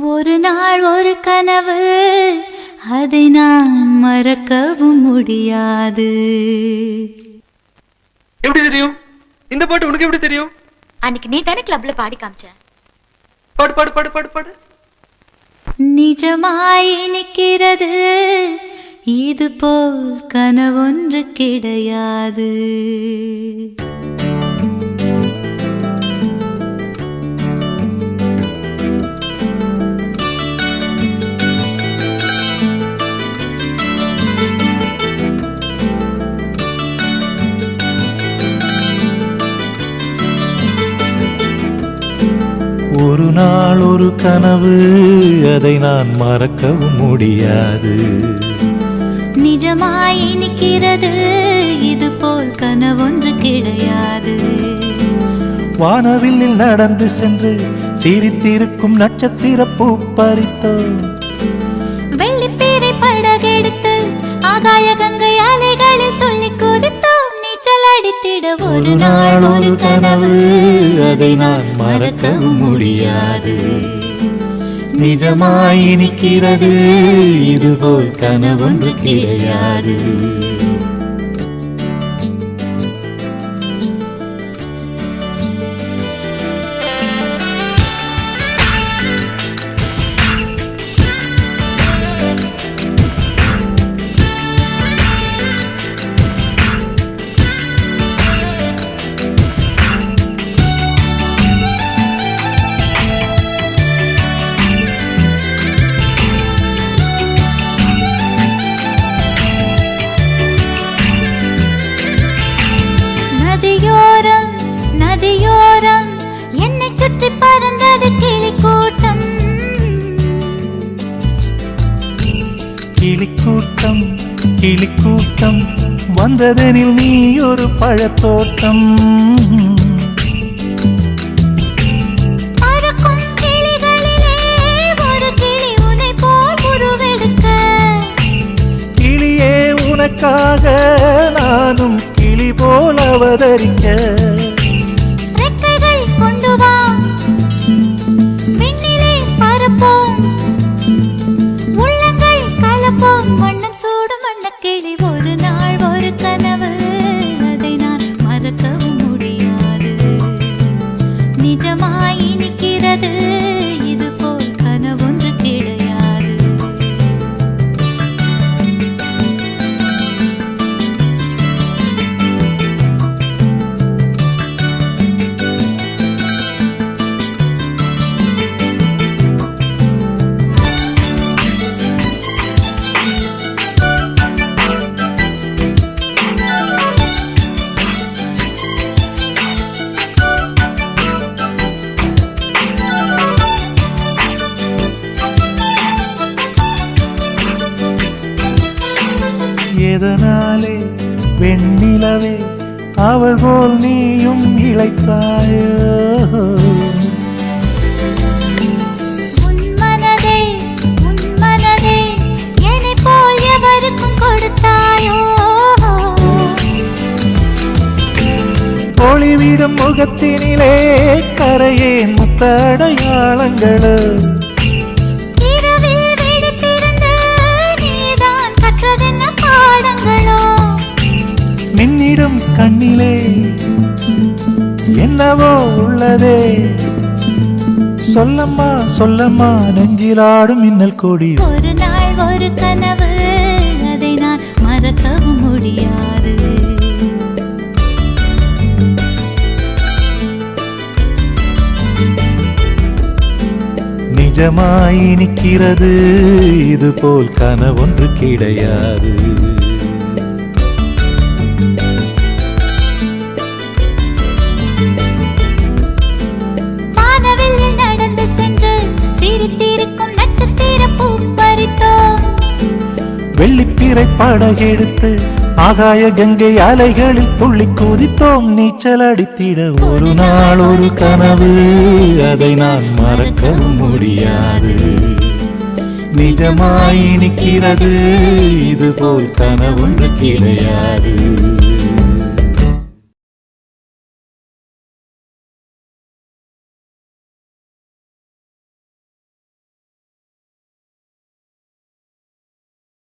ஒரு நாள் ஒரு கனவு, அதை நான் மறக்கவும் முடியாது. எப்படி தெரியும்? இந்த பாட்டு உனக்கு எப்படி தெரியும்? அன்னைக்கு நீ தானே கிளப்ல பாடி காமிச்ச. பாடு பாடு பாடு பாடு பாடு. நிஜமாய் நிற்கிறது, இது போல் கனவொன்று கிடையாது. ஒரு நாள் ஒரு கனவு, அதை நான் மறக்கவும் முடியாது. நிஜமாய் நிற்கிறது, இது போல் கனவொன்று கிடையாது. வானவில்லில் நடந்து சென்று சிரித்திருக்கும் நட்சத்திர பூ பறித்தோ, வெள்ளிப்பீரை படகெடுத்து ஆகாய கங்கை அலைகளில் துள்ளி குதித்தோம், நீச்சல் அடித்திட. ஒரு நாள் ஒரு கனவு, அதை நான் மறக்கவும் முடியாது. நிஜமாய் நிற்கிறது, இதுபோல் கனவொன்று கிடையாது. நதியோரம் நதியோரம் என்னை சுற்றி பறந்தது கிளிக்கூட்டம். கிளிக்கூட்டம் கிளிக்கூட்டம் வந்ததெனில் நீ ஒரு பழத்தோட்டம். பறக்கும் கிளிகளிலே ஒரு கிளி உன்னை போல் உருவெடுக்க. கிளியே உனக்காக நானும் கிளி போல் அவதரிக்க. ரெக்கைகள் கொண்டு வா, விண்ணிலே பறப்போம், உள்ளங்கள் கலப்போம், வண்ணம் சூடும் வண்ணக்கிளி. ஒரு நாள் ஒரு கனவு, அதை நான் மறக்கவும் முடியாது. நிஜமாய் நிற்கிறது, இது போல் கனவொன்று கிடையாது. எதனாலே வெண்ணிலவே அவள் போல் நீயும் இளைத்தாயோ. உன் மனதே என்னை போல் எவருக்கும் கொடுத்தாயோ. ஒளிவிடும் முகத்தினிலே கரையேன் முத்த அடையாளங்களோ. இரவில் விழித்திருந்து நீதான் கற்றதென்ன பாடங்களோ. மின்னிடும் கண்ணிலே என்னவோ உள்ளதே. சொல்லம்மா சொல்லம்மா நெஞ்சிலாடும் மின்னல் கொடி. ஒரு நாள் ஒரு கனவு, அதை நான் மறக்கவும் முடியாது. நிஜமாய் நிற்கிறது, இது போல் கனவொன்று கிடையாது. வானவில்லில் நடந்து சென்று சிரித்திருக்கும் நட்சத்திர பூ பறித்தோம், வெள்ளிப்பீரை படகெடுத்து ஆகாய கங்கை அலைகளில் துள்ளி குதித்தோம், நீச்சல் அடித்திட. ஒரு நாள் ஒரு கனவு, அதை நான் மறக்கவும் முடியாது. நிஜமாய் நிற்கிறது, இது போல் கனவொன்று கிடையாது.